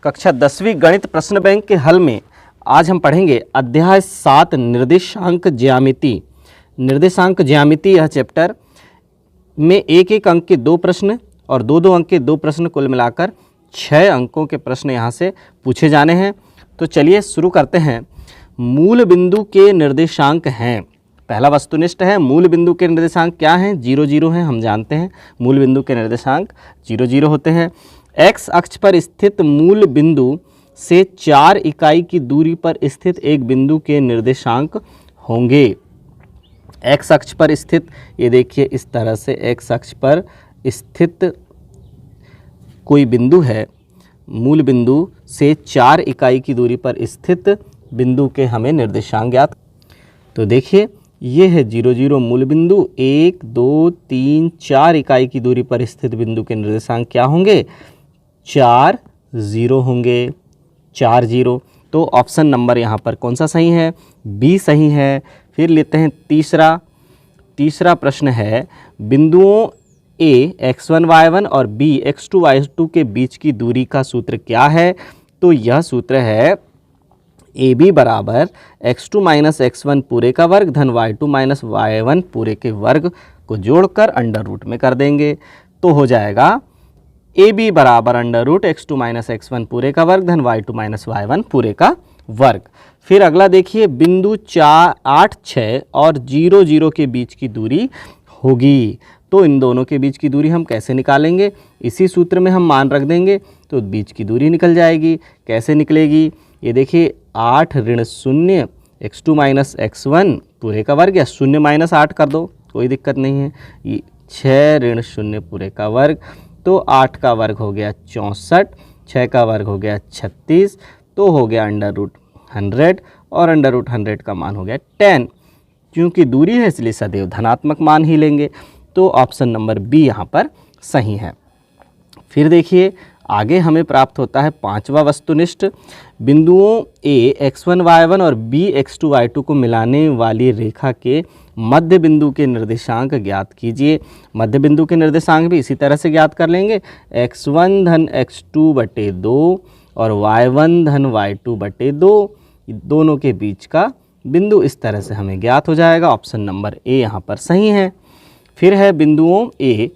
कक्षा 10वीं गणित प्रश्न बैंक के हल में आज हम पढ़ेंगे अध्याय 7 निर्देशांक ज्यामिति। निर्देशांक ज्यामिति यह चैप्टर में एक एक अंक के 2 प्रश्न और 2-2 अंक के 2 प्रश्न कुल मिलाकर 6 अंकों के प्रश्न यहाँ से पूछे जाने हैं। तो चलिए शुरू करते हैं। मूल बिंदु के निर्देशांक हैं, पहला वस्तुनिष्ठ है। मूल बिंदु के निर्देशांक क्या हैं? 0 0 हैं, हम जानते हैं मूल बिंदु के निर्देशांक 0 0 होते हैं। x अक्ष पर स्थित मूल बिंदु से 4 इकाई की दूरी पर स्थित एक बिंदु के निर्देशांक होंगे। x अक्ष पर स्थित, ये देखिए इस तरह से x अक्ष पर स्थित कोई बिंदु है, मूल बिंदु से 4 इकाई की दूरी पर स्थित बिंदु के हमें निर्देशांक ज्ञात। तो देखिए ये है 0 0 मूल बिंदु, 1 2 3 4 इकाई की दूरी पर स्थित बिंदु के निर्देशांक क्या होंगे? 4 0 होंगे, 4 0। तो ऑप्शन नंबर यहाँ पर कौन सा सही है? बी सही है। फिर लेते हैं तीसरा प्रश्न है, बिंदुओं a x1 y1 और b x2 y2 के बीच की दूरी का सूत्र क्या है? तो यह सूत्र है ए बी बराबर x2 माइनस x1 पूरे का वर्ग धन y2 माइनस y1 पूरे के वर्ग को जोड़कर अंडर रूट में कर देंगे। तो हो जाएगा ए बी बराबर under root x2 minus x1 पूरे का वर्ग धन y2 माइनस y1 पूरे का वर्ग। फिर अगला देखिए, बिंदु 8 6 और 0 0 के बीच की दूरी होगी। तो इन दोनों के बीच की दूरी हम कैसे निकालेंगे? इसी सूत्र में हम मान रख देंगे तो बीच की दूरी निकल जाएगी। कैसे निकलेगी? ये देखिए 8 ऋण 0 x2 माइनस x1 पूरे का वर्ग, या 0 माइनस 8 कर दो, कोई दिक्कत नहीं है। ये 6 ऋण 0 पूरे का वर्ग, तो 8 का वर्ग हो गया 64, 6 का वर्ग हो गया 36, तो हो गया अंडर रूट 100 और अंडर रूट 100 का मान हो गया 10। क्योंकि दूरी है इसलिए सदैव धनात्मक मान ही लेंगे। तो ऑप्शन नंबर बी यहाँ पर सही है। फिर देखिए आगे हमें प्राप्त होता है 5वां वस्तुनिष्ठ, बिंदुओं a x1 y1 और b x2 y2 को मिलाने वाली रेखा के मध्य बिंदु के निर्देशांक ज्ञात कीजिए। मध्य बिंदु के निर्देशांक भी इसी तरह से ज्ञात कर लेंगे, x1 धन x2 बटे 2 और y1 धन y2 बटे 2, दोनों के बीच का बिंदु इस तरह से हमें ज्ञात हो जाएगा। ऑप्शन नंबर ए यहाँ पर सही है। फिर है बिंदुओं a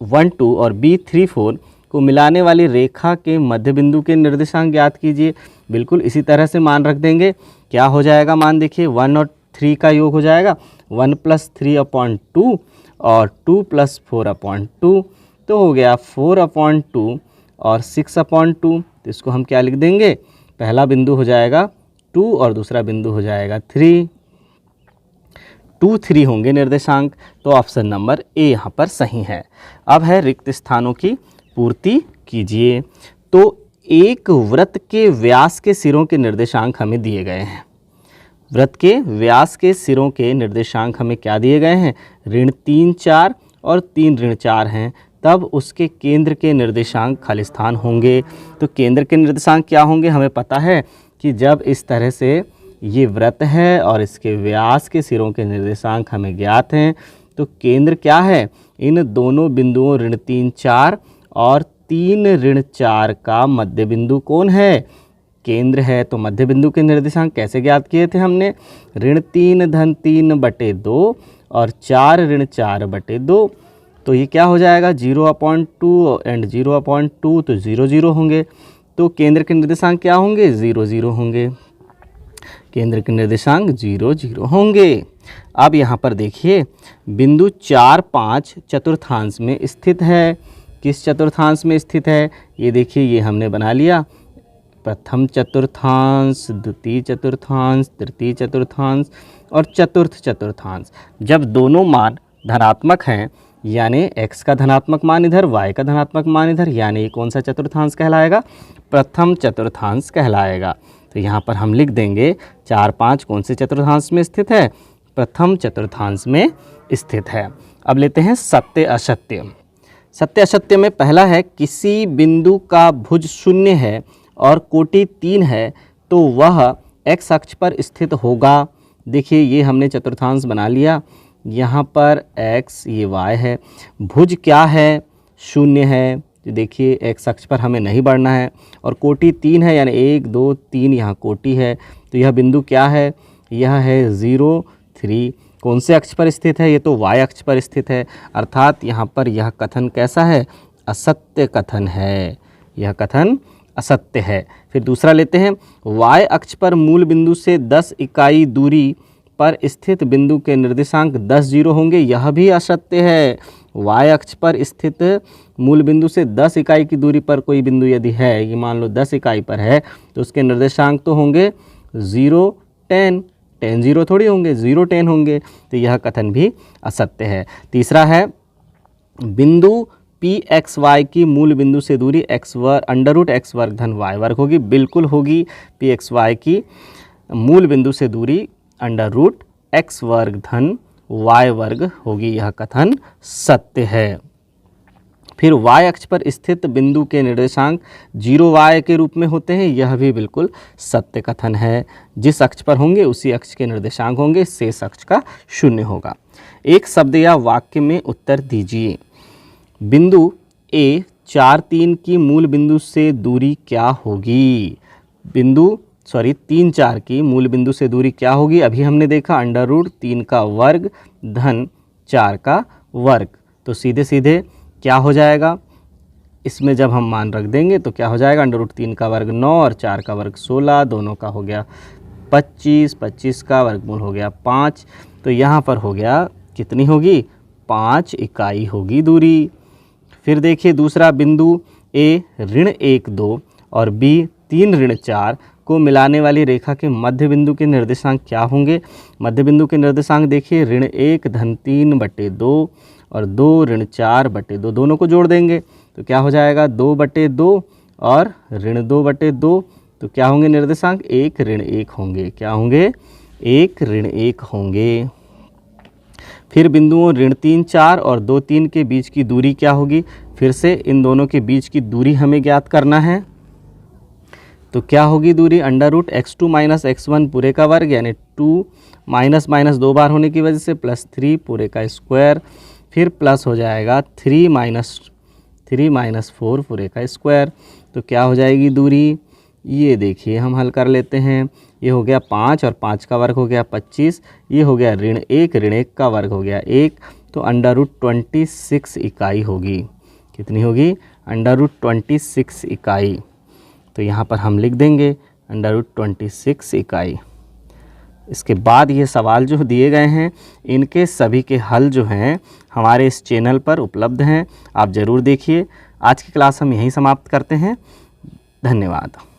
1 2 और b 3 4 को मिलाने वाली रेखा के मध्य बिंदु के निर्देशांक ज्ञात कीजिए। बिल्कुल इसी तरह से मान रख देंगे। क्या हो जाएगा मान? देखिए 1 और 3 का योग हो जाएगा 1 + 3/2 और 2 + 4/2, तो हो गया 4/2 और 6/2। तो इसको हम क्या लिख देंगे? पहला बिंदु हो जाएगा 2 और दूसरा बिंदु हो जाएगा 3, 2 3 होंगे निर्देशांक। तो ऑप्शन नंबर ए यहाँ पर सही है। अब है रिक्त स्थानों की पूर्ति कीजिए। तो एक वृत्त के व्यास के सिरों के निर्देशांक हमें दिए गए हैं। वृत्त के व्यास के सिरों के निर्देशांक हमें क्या दिए गए हैं? ऋण 3 4 और 3 ऋण 4 हैं। तब उसके केंद्र के निर्देशांक खाली स्थान होंगे। तो केंद्र के निर्देशांक क्या होंगे? हमें पता है कि जब इस तरह से ये वृत्त है और इसके व्यास के सिरों के निर्देशांक हमें ज्ञात हैं, तो केंद्र क्या है? इन दोनों बिंदुओं ऋण 3 4 और 3 ऋण 4 का मध्य बिंदु कौन है? केंद्र है। तो मध्य बिंदु के निर्देशांक कैसे ज्ञात किए थे हमने? ऋण 3 धन 3 बटे 2 और 4 ऋण 4 बटे 2। तो ये क्या हो जाएगा? 0/2 एंड 0/2, तो 0 0 होंगे। तो केंद्र के निर्देशांक क्या होंगे? 0 0 होंगे। केंद्र के निर्देशांक 0 0 होंगे। अब यहाँ पर देखिए बिंदु 4 5 चतुर्थांश में स्थित है। किस चतुर्थांश में स्थित है? ये देखिए ये हमने बना लिया, प्रथम चतुर्थांश, द्वितीय चतुर्थांश, तृतीय चतुर्थांश और चतुर्थ चतुर्थांश। जब दोनों मान धनात्मक हैं, यानी x का धनात्मक मान इधर, y का धनात्मक मान इधर, यानी कौन सा चतुर्थांश कहलाएगा? प्रथम चतुर्थांश कहलाएगा। तो यहाँ पर हम लिख देंगे 4 5 कौन से चतुर्थांश में स्थित है? प्रथम चतुर्थांश में स्थित है। अब लेते हैं सत्य असत्य। सत्य असत्य में पहला है, किसी बिंदु का भुज 0 है और कोटि 3 है तो वह x अक्ष पर स्थित होगा। देखिए ये हमने चतुर्थांश बना लिया, यहाँ पर x ये y है, भुज क्या है? 0 है, तो देखिए एक्स अक्ष पर हमें नहीं बढ़ना है, और कोटि 3 है, यानी 1 2 3 यहाँ कोटि है। तो यह बिंदु क्या है, यह है 0 3। कौन से अक्ष पर स्थित है, ये तो y अक्ष पर स्थित है, अर्थात यहाँ पर यह कथन कैसा है, असत्य कथन है, यह कथन असत्य है। फिर दूसरा लेते हैं, y अक्ष पर मूल बिंदु से 10 इकाई दूरी पर स्थित बिंदु के निर्देशांक 10 0 होंगे, यह भी असत्य है। y अक्ष पर स्थित मूल बिंदु से 10 इकाई की दूरी पर कोई बिंदु यदि है, ये मान लो 10 इकाई पर है, तो उसके निर्देशांक तो होंगे 0 10 10 0 थोड़ी होंगे, 0 10 होंगे, तो यह कथन भी असत्य है। तीसरा है, बिंदु पी एक्स वाई की मूल बिंदु से दूरी अंडर रूट एक्स वर्ग धन वाई वर्ग होगी, बिल्कुल होगी। पी एक्स वाई की मूल बिंदु से दूरी अंडर रूट एक्स वर्ग धन वाई वर्ग होगी, यह कथन सत्य है। फिर y अक्ष पर स्थित बिंदु के निर्देशांक 0 y के रूप में होते हैं, यह भी बिल्कुल सत्य कथन है। जिस अक्ष पर होंगे उसी अक्ष के निर्देशांक होंगे, शेष अक्ष का 0 होगा। एक शब्द या वाक्य में उत्तर दीजिए। बिंदु A 4 3 की मूल बिंदु से दूरी क्या होगी, 3 4 की मूल बिंदु से दूरी क्या होगी, अभी हमने देखा अंडर रूट 3 का वर्ग धन 4 का वर्ग। तो सीधे सीधे क्या हो जाएगा, इसमें जब हम मान रख देंगे तो क्या हो जाएगा, अंडर रूट 3 का वर्ग 9 और 4 का वर्ग 16, दोनों का हो गया 25, 25 का वर्गमूल हो गया 5। तो यहाँ पर हो गया कितनी होगी, 5 इकाई होगी दूरी। फिर देखिए दूसरा, बिंदु A ऋण 1 2 और B 3 ऋण 4 को मिलाने वाली रेखा के मध्य बिंदु के निर्देशांक क्या होंगे। मध्य बिंदु के निर्देशांक देखिए, ऋण 1 धन 3/2 और 2 ऋण 4/2, दोनों को जोड़ देंगे तो क्या हो जाएगा, 2/2 और ऋण 2/2, तो क्या होंगे निर्देशांक, 1 ऋण 1 होंगे। क्या होंगे, 1 ऋण 1 होंगे। फिर बिंदुओं ऋण 3 4 और 2 3 के बीच की दूरी क्या होगी, फिर से इन दोनों के बीच की दूरी हमें ज्ञात करना है। तो क्या होगी दूरी, under root x2 minus x1 पूरे का वर्ग, यानी 2 माइनस 2 बार होने की वजह से प्लस 3 पूरे का स्क्वायर, फिर प्लस हो जाएगा 3 माइनस 4 पूरे का स्क्वायर। तो क्या हो जाएगी दूरी, ये देखिए हम हल कर लेते हैं। ये हो गया 5 और 5 का वर्ग हो गया 25, ये हो गया ऋण 1 का वर्ग हो गया 1, तो अंडर रूट 26 इकाई होगी। कितनी होगी, अंडर रूट 26 इकाई। तो यहाँ पर हम लिख देंगे अंडर रूट 26 इकाई। इसके बाद ये सवाल जो दिए गए हैं, इनके सभी के हल जो हैं हमारे इस चैनल पर उपलब्ध हैं, आप ज़रूर देखिए। आज की क्लास हम यहीं समाप्त करते हैं। धन्यवाद।